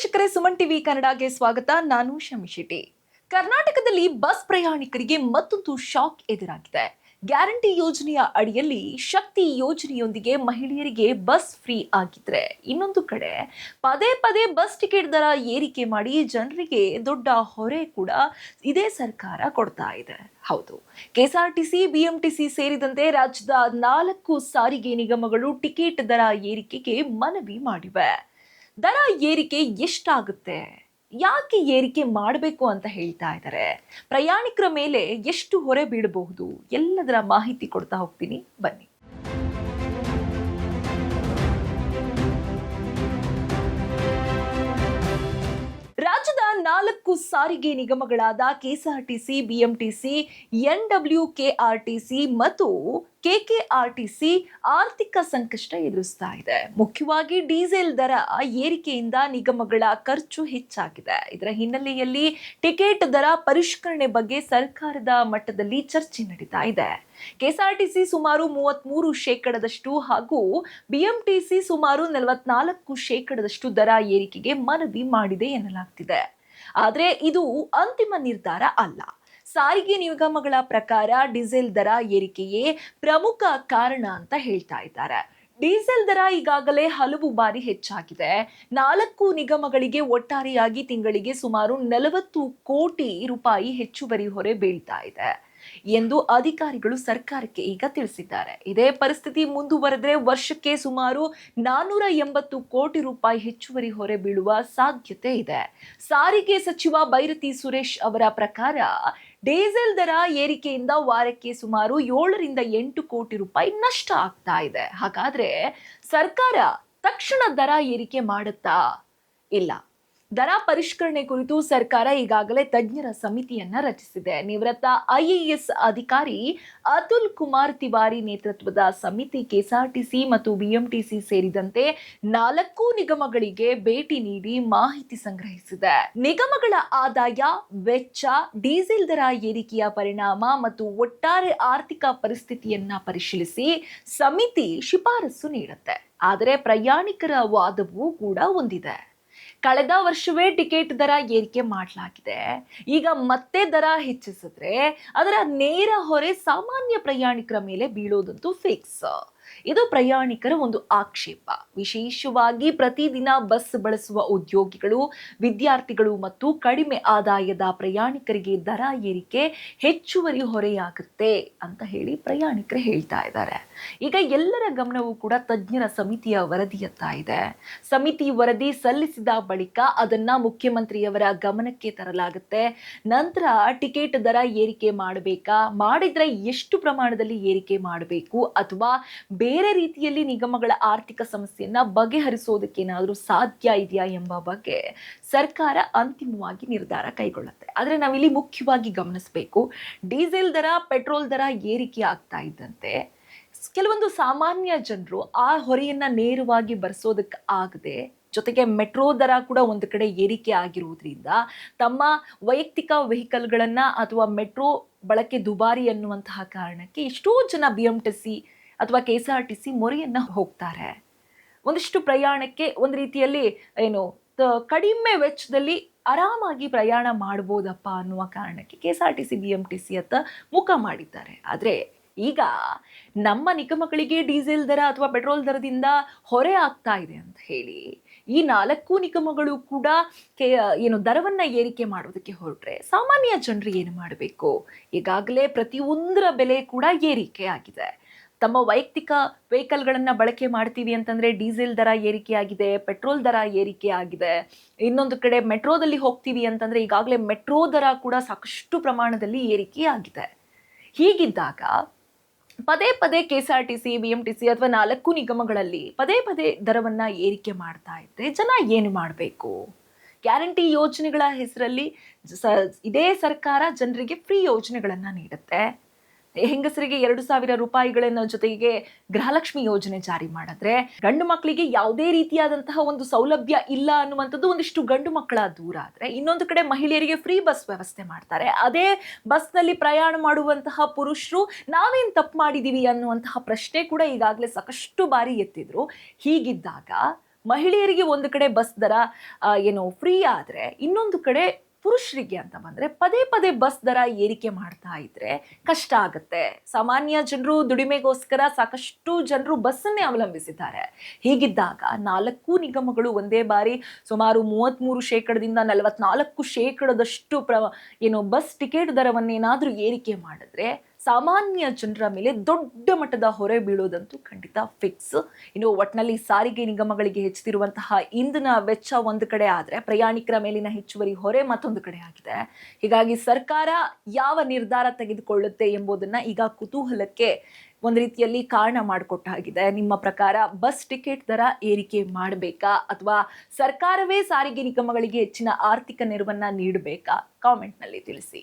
ವೀಕ್ಷಕರೇ, ಸುಮನ್ ಟಿವಿ ಕನ್ನಡಗೆ ಸ್ವಾಗತ. ನಾನು ಶಮಿ ಶೆಟ್ಟಿ. ಕರ್ನಾಟಕದಲ್ಲಿ ಬಸ್ ಪ್ರಯಾಣಿಕರಿಗೆ ಮತ್ತೊಂದು ಶಾಕ್ ಎದುರಾಗಿದೆ. ಗ್ಯಾರಂಟಿ ಯೋಜನೆಯ ಅಡಿಯಲ್ಲಿ ಶಕ್ತಿ ಯೋಜನೆಯೊಂದಿಗೆ ಮಹಿಳೆಯರಿಗೆ ಬಸ್ ಫ್ರೀ ಆಗಿದ್ರೆ, ಇನ್ನೊಂದು ಕಡೆ ಪದೇ ಪದೇ ಬಸ್ ಟಿಕೆಟ್ ದರ ಏರಿಕೆ ಮಾಡಿ ಜನರಿಗೆ ದೊಡ್ಡ ಹೊರೆ ಕೂಡ ಇದೇ ಸರ್ಕಾರ ಕೊಡ್ತಾ ಇದೆ. ಹೌದು, ಕೆಎಸ್ಆರ್ಟಿಸಿ, ಬಿಎಂಟಿಸಿ ಸೇರಿದಂತೆ ರಾಜ್ಯದ 4 ಸಾರಿಗೆ ನಿಗಮಗಳು ಟಿಕೆಟ್ ದರ ಏರಿಕೆಗೆ ಮನವಿ ಮಾಡಿವೆ. ದರ ಏರಿಕೆ ಎಷ್ಟಾಗುತ್ತೆ, ಯಾಕೆ ಏರಿಕೆ ಮಾಡಬೇಕು ಅಂತ ಹೇಳ್ತಾ ಇದ್ದಾರೆ, ಪ್ರಯಾಣಿಕರ ಮೇಲೆ ಎಷ್ಟು ಹೊರೆ ಬೀಳಬಹುದು, ಎಲ್ಲದರ ಮಾಹಿತಿ ಕೊಡ್ತಾ ಹೋಗ್ತೀನಿ, ಬನ್ನಿ. ರಾಜ್ಯದ 4 ಸಾರಿಗೆ ನಿಗಮಗಳಾದ ಕೆಎಸ್ಆರ್ಟಿಸಿ, ಬಿಎಂಟಿಸಿ, ಎನ್ಡಬ್ಲ್ಯೂಕೆಆರ್ಟಿಸಿ ಮತ್ತು ಕೆಕೆಆರ್ಟಿಸಿ ಆರ್ಥಿಕ ಸಂಕಷ್ಟ ಎದುರಿಸ್ತಾ ಇದೆ. ಮುಖ್ಯವಾಗಿ ಡೀಸೆಲ್ ದರ ಏರಿಕೆಯಿಂದ ನಿಗಮಗಳ ಖರ್ಚು ಹೆಚ್ಚಾಗಿದೆ. ಇದರ ಹಿನ್ನೆಲೆಯಲ್ಲಿ ಟಿಕೆಟ್ ದರ ಪರಿಷ್ಕರಣೆ ಬಗ್ಗೆ ಸರ್ಕಾರದ ಮಟ್ಟದಲ್ಲಿ ಚರ್ಚೆ ನಡೀತಾ ಇದೆ. ಕೆಎಸ್ಆರ್ಟಿಸಿ ಸುಮಾರು 33% ಹಾಗೂ ಬಿಎಂಟಿಸಿ ಸುಮಾರು 44% ದರ ಏರಿಕೆಗೆ ಮನವಿ ಮಾಡಿದೆ ಎನ್ನಲಾಗ್ತಿದೆ. ಆದರೆ ಇದು ಅಂತಿಮ ನಿರ್ಧಾರ ಅಲ್ಲ. ಸಾರಿಗೆ ನಿಗಮಗಳ ಪ್ರಕಾರ ಡೀಸೆಲ್ ದರ ಏರಿಕೆಯೇ ಪ್ರಮುಖ ಕಾರಣ ಅಂತ ಹೇಳ್ತಾ ಇದ್ದಾರೆ. ಡೀಸೆಲ್ ದರ ಈಗಾಗಲೇ ಹಲವು ಬಾರಿ ಹೆಚ್ಚಾಗಿದೆ. 4 ನಿಗಮಗಳಿಗೆ ಒಟ್ಟಾರೆಯಾಗಿ ತಿಂಗಳಿಗೆ ಸುಮಾರು 40 ಕೋಟಿ ರೂಪಾಯಿ ಹೆಚ್ಚುವರಿ ಹೊರೆ ಬೀಳ್ತಾ ಇದೆ ಎಂದು ಅಧಿಕಾರಿಗಳು ಸರ್ಕಾರಕ್ಕೆ ಈಗ ತಿಳಿಸಿದ್ದಾರೆ. ಇದೇ ಪರಿಸ್ಥಿತಿ ಮುಂದುವರೆದರೆ ವರ್ಷಕ್ಕೆ ಸುಮಾರು 480 ಕೋಟಿ ರೂಪಾಯಿ ಹೆಚ್ಚುವರಿ ಹೊರೆ ಬೀಳುವ ಸಾಧ್ಯತೆ ಇದೆ. ಸಾರಿಗೆ ಸಚಿವ ಬೈರತಿ ಸುರೇಶ್ ಅವರ ಪ್ರಕಾರ ಡೀಸೆಲ್ ದರ ಏರಿಕೆಯಿಂದ ವಾರಕ್ಕೆ ಸುಮಾರು 7 ರಿಂದ 8 ಕೋಟಿ ರೂಪಾಯಿ ನಷ್ಟ ಆಗ್ತಾ ಇದೆ. ಹಾಗಾದ್ರೆ ಸರ್ಕಾರ ತಕ್ಷಣ ದರ ಏರಿಕೆ ಮಾಡುತ್ತಾ? ಇಲ್ಲ. ದರ ಪರಿಷ್ಕರಣೆ ಕುರಿತು ಸರ್ಕಾರ ಈಗಾಗಲೇ ತಜ್ಞರ ಸಮಿತಿಯನ್ನ ರಚಿಸಿದೆ. ನಿವೃತ್ತ ಐಎಎಸ್ ಅಧಿಕಾರಿ ಅತುಲ್ ಕುಮಾರ್ ತಿವಾರಿ ನೇತೃತ್ವದ ಸಮಿತಿ ಕೆಎಸ್ಆರ್ಟಿಸಿ ಮತ್ತು ಬಿಎಂಟಿಸಿ ಸೇರಿದಂತೆ 4 ನಿಗಮಗಳಿಗೆ ಭೇಟಿ ನೀಡಿ ಮಾಹಿತಿ ಸಂಗ್ರಹಿಸಿದೆ. ನಿಗಮಗಳ ಆದಾಯ, ವೆಚ್ಚ, ಡೀಸೆಲ್ ದರ ಏರಿಕೆಯ ಪರಿಣಾಮ ಮತ್ತು ಒಟ್ಟಾರೆ ಆರ್ಥಿಕ ಪರಿಸ್ಥಿತಿಯನ್ನ ಪರಿಶೀಲಿಸಿ ಸಮಿತಿ ಶಿಫಾರಸು ನೀಡುತ್ತೆ. ಆದರೆ ಪ್ರಯಾಣಿಕರ ವಾದವೂ ಕೂಡ ಒಂದಿದೆ. ಕಳೆದ ವರ್ಷವೇ ಟಿಕೆಟ್ ದರ ಏರಿಕೆ ಮಾಡಲಾಗಿದೆ. ಈಗ ಮತ್ತೆ ದರ ಹೆಚ್ಚಿಸಿದ್ರೆ ಅದರ ನೇರ ಹೊರೆ ಸಾಮಾನ್ಯ ಪ್ರಯಾಣಿಕರ ಮೇಲೆ ಬೀಳೋದಂತೂ ಫಿಕ್ಸ್. ಇದು ಪ್ರಯಾಣಿಕರ ಒಂದು ಆಕ್ಷೇಪ. ವಿಶೇಷವಾಗಿ ಪ್ರತಿದಿನ ಬಸ್ ಬಳಸುವ ಉದ್ಯೋಗಿಗಳು, ವಿದ್ಯಾರ್ಥಿಗಳು ಮತ್ತು ಕಡಿಮೆ ಆದಾಯದ ಪ್ರಯಾಣಿಕರಿಗೆ ದರ ಏರಿಕೆ ಹೆಚ್ಚುವರಿ ಹೊರೆಯಾಗುತ್ತೆ ಅಂತ ಹೇಳಿ ಪ್ರಯಾಣಿಕರು ಹೇಳ್ತಾ ಇದ್ದಾರೆ. ಈಗ ಎಲ್ಲರ ಗಮನವೂ ಕೂಡ ತಜ್ಞರ ಸಮಿತಿಯ ವರದಿಯತ್ತ ಇದೆ. ಸಮಿತಿ ವರದಿ ಸಲ್ಲಿಸಿದ ಬಳಿಕ ಅದನ್ನ ಮುಖ್ಯಮಂತ್ರಿಯವರ ಗಮನಕ್ಕೆ ತರಲಾಗುತ್ತೆ. ನಂತರ ಟಿಕೆಟ್ ದರ ಏರಿಕೆ ಮಾಡಬೇಕಾ, ಮಾಡಿದ್ರೆ ಎಷ್ಟು ಪ್ರಮಾಣದಲ್ಲಿ ಏರಿಕೆ ಮಾಡಬೇಕು, ಅಥವಾ ಬೇರೆ ರೀತಿಯಲ್ಲಿ ನಿಗಮಗಳ ಆರ್ಥಿಕ ಸಮಸ್ಯೆಯನ್ನ ಬಗೆಹರಿಸೋದಕ್ಕೆ ಏನಾದರೂ ಸಾಧ್ಯ ಇದೆಯಾ ಎಂಬ ಬಗ್ಗೆ ಸರ್ಕಾರ ಅಂತಿಮವಾಗಿ ನಿರ್ಧಾರ ಕೈಗೊಳ್ಳುತ್ತೆ. ಆದರೆ ನಾವಿಲ್ಲಿ ಮುಖ್ಯವಾಗಿ ಗಮನಿಸಬೇಕು, ಡೀಸೆಲ್ ದರ, ಪೆಟ್ರೋಲ್ ದರ ಏರಿಕೆ ಆಗ್ತಾ ಇದ್ದಂತೆ ಕೆಲವೊಂದು ಸಾಮಾನ್ಯ ಜನರು ಆ ಹೊರೆಯನ್ನ ನೇರವಾಗಿ ಭರಿಸೋದಕ್ಕೆ ಆಗದೆ, ಜೊತೆಗೆ ಮೆಟ್ರೋ ದರ ಕೂಡ ಒಂದು ಕಡೆ ಏರಿಕೆ ಆಗಿರುವುದರಿಂದ ತಮ್ಮ ವೈಯಕ್ತಿಕ ವೆಹಿಕಲ್ಗಳನ್ನ ಅಥವಾ ಮೆಟ್ರೋ ಬಳಕೆ ದುಬಾರಿ ಅನ್ನುವಂತಹ ಕಾರಣಕ್ಕೆ ಎಷ್ಟೋ ಜನ ಬಿಎಂಟಿಸಿ ಅಥವಾ ಕೆಎಸ್ಆರ್ಟಿಸಿ ಮೊರೆಯನ್ನ ಹೋಗ್ತಾರೆ. ಒಂದಿಷ್ಟು ಪ್ರಯಾಣಕ್ಕೆ ಒಂದು ರೀತಿಯಲ್ಲಿ ಕಡಿಮೆ ವೆಚ್ಚದಲ್ಲಿ ಆರಾಮಾಗಿ ಪ್ರಯಾಣ ಮಾಡ್ಬೋದಪ್ಪ ಅನ್ನುವ ಕಾರಣಕ್ಕೆ ಕೆಎಸ್ಆರ್ಟಿಸಿ, ಬಿಎಂಟಿಸಿ ಅತ್ತ ಮುಖ ಮಾಡಿದ್ದಾರೆ. ಆದರೆ ಈಗ ನಮ್ಮ ನಿಗಮಗಳಿಗೆ ಡೀಸೆಲ್ ದರ ಅಥವಾ ಪೆಟ್ರೋಲ್ ದರದಿಂದ ಹೊರೆ ಆಗ್ತಾ ಇದೆ ಅಂತ ಹೇಳಿ ಈ 4 ನಿಗಮಗಳು ಕೂಡ ದರವನ್ನ ಏರಿಕೆ ಮಾಡೋದಕ್ಕೆ ಹೊರಟ್ರೆ ಸಾಮಾನ್ಯ ಜನರು ಏನು ಮಾಡಬೇಕು? ಈಗಾಗಲೇ ಪ್ರತಿಯೊಂದರ ಬೆಲೆ ಕೂಡ ಏರಿಕೆ ಆಗಿದೆ. ತಮ್ಮ ವೈಯಕ್ತಿಕ ವೆಹಿಕಲ್ಗಳನ್ನ ಬಳಕೆ ಮಾಡ್ತೀವಿ ಅಂತಂದ್ರೆ ಡೀಸೆಲ್ ದರ ಏರಿಕೆ ಆಗಿದೆ, ಪೆಟ್ರೋಲ್ ದರ ಏರಿಕೆ ಆಗಿದೆ. ಇನ್ನೊಂದು ಕಡೆ ಮೆಟ್ರೋದಲ್ಲಿ ಹೋಗ್ತೀವಿ ಅಂತಂದ್ರೆ ಈಗಾಗಲೇ ಮೆಟ್ರೋ ದರ ಕೂಡ ಸಾಕಷ್ಟು ಪ್ರಮಾಣದಲ್ಲಿ ಏರಿಕೆ ಆಗಿದೆ. ಹೀಗಿದ್ದಾಗ ಪದೇ ಪದೇ ಕೆಎಸ್ಆರ್ಟಿಸಿ, ಬಿಎಂಟಿಸಿ ಅಥವಾ 4 ನಿಗಮಗಳಲ್ಲಿ ಪದೇ ಪದೇ ದರವನ್ನ ಏರಿಕೆ ಮಾಡ್ತಾ ಇದ್ರೆ ಜನ ಏನು ಮಾಡಬೇಕು? ಗ್ಯಾರಂಟಿ ಯೋಜನೆಗಳ ಹೆಸರಲ್ಲಿ ಇದೇ ಸರ್ಕಾರ ಜನರಿಗೆ ಫ್ರೀ ಯೋಜನೆಗಳನ್ನ ನೀಡುತ್ತೆ. ಹೆಂಗಸರಿಗೆ 2,000 ರೂಪಾಯಿಗಳನ್ನ ಜೊತೆಗೆ ಗೃಹಲಕ್ಷ್ಮಿ ಯೋಜನೆ ಜಾರಿ ಮಾಡಿದ್ರೆ, ಗಂಡು ಮಕ್ಕಳಿಗೆ ಯಾವುದೇ ರೀತಿಯಾದಂತಹ ಒಂದು ಸೌಲಭ್ಯ ಇಲ್ಲ ಅನ್ನುವಂಥದ್ದು ಒಂದಿಷ್ಟು ಗಂಡು ಮಕ್ಕಳ ದೂರ ಆದ್ರೆ, ಇನ್ನೊಂದು ಕಡೆ ಮಹಿಳೆಯರಿಗೆ ಫ್ರೀ ಬಸ್ ವ್ಯವಸ್ಥೆ ಮಾಡ್ತಾರೆ. ಅದೇ ಬಸ್ನಲ್ಲಿ ಪ್ರಯಾಣ ಮಾಡುವಂತಹ ಪುರುಷರು ನಾವೇನ್ ತಪ್ಪು ಮಾಡಿದೀವಿ ಅನ್ನುವಂತಹ ಪ್ರಶ್ನೆ ಕೂಡ ಈಗಾಗಲೇ ಸಾಕಷ್ಟು ಬಾರಿ ಎತ್ತಿದ್ರು. ಹೀಗಿದ್ದಾಗ ಮಹಿಳೆಯರಿಗೆ ಒಂದು ಕಡೆ ಬಸ್ ದರ ಏನು ಫ್ರೀ ಆದರೆ ಇನ್ನೊಂದು ಕಡೆ ಪುರುಷರಿಗೆ ಅಂತ ಬಂದ್ರೆ ಪದೇ ಪದೇ ಬಸ್ ದರ ಏರಿಕೆ ಮಾಡ್ತಾ ಇದ್ರೆ ಕಷ್ಟ ಆಗುತ್ತೆ. ಸಾಮಾನ್ಯ ಜನರು ದುಡಿಮೆಗೋಸ್ಕರ ಸಾಕಷ್ಟು ಜನರು ಬಸ್ಸನ್ನೇ ಅವಲಂಬಿಸಿದ್ದಾರೆ. ಹೀಗಿದ್ದಾಗ 4 ನಿಗಮಗಳು ಒಂದೇ ಬಾರಿ ಸುಮಾರು 33% 44% ಏನು ಬಸ್ ಟಿಕೆಟ್ ದರವನ್ನೇನಾದ್ರೂ ಏರಿಕೆ ಮಾಡಿದ್ರೆ ಸಾಮಾನ್ಯ ಜನರ ಮೇಲೆ ದೊಡ್ಡ ಮಟ್ಟದ ಹೊರೆ ಬೀಳೋದಂತೂ ಖಂಡಿತ ಫಿಕ್ಸ್. ಇನ್ನು ಒಟ್ನಲ್ಲಿ ಸಾರಿಗೆ ನಿಗಮಗಳಿಗೆ ಹೆಚ್ಚುತ್ತಿರುವಂತಹ ಇಂಧನ ವೆಚ್ಚ ಒಂದು ಕಡೆ ಆದರೆ ಪ್ರಯಾಣಿಕರ ಮೇಲಿನ ಹೆಚ್ಚುವರಿ ಹೊರೆ ಮತ್ತೊಂದು ಕಡೆ ಆಗಿದೆ. ಹೀಗಾಗಿ ಸರ್ಕಾರ ಯಾವ ನಿರ್ಧಾರ ತೆಗೆದುಕೊಳ್ಳುತ್ತೆ ಎಂಬುದನ್ನ ಈಗ ಕುತೂಹಲಕ್ಕೆ ಒಂದು ರೀತಿಯಲ್ಲಿ ಕಾರಣ ಮಾಡಿಕೊಟ್ಟಾಗಿದೆ. ನಿಮ್ಮ ಪ್ರಕಾರ ಬಸ್ ಟಿಕೆಟ್ ದರ ಏರಿಕೆ ಮಾಡಬೇಕಾ ಅಥವಾ ಸರ್ಕಾರವೇ ಸಾರಿಗೆ ನಿಗಮಗಳಿಗೆ ಹೆಚ್ಚಿನ ಆರ್ಥಿಕ ನೆರವನ್ನ ನೀಡಬೇಕಾ? ಕಾಮೆಂಟ್ನಲ್ಲಿ ತಿಳಿಸಿ.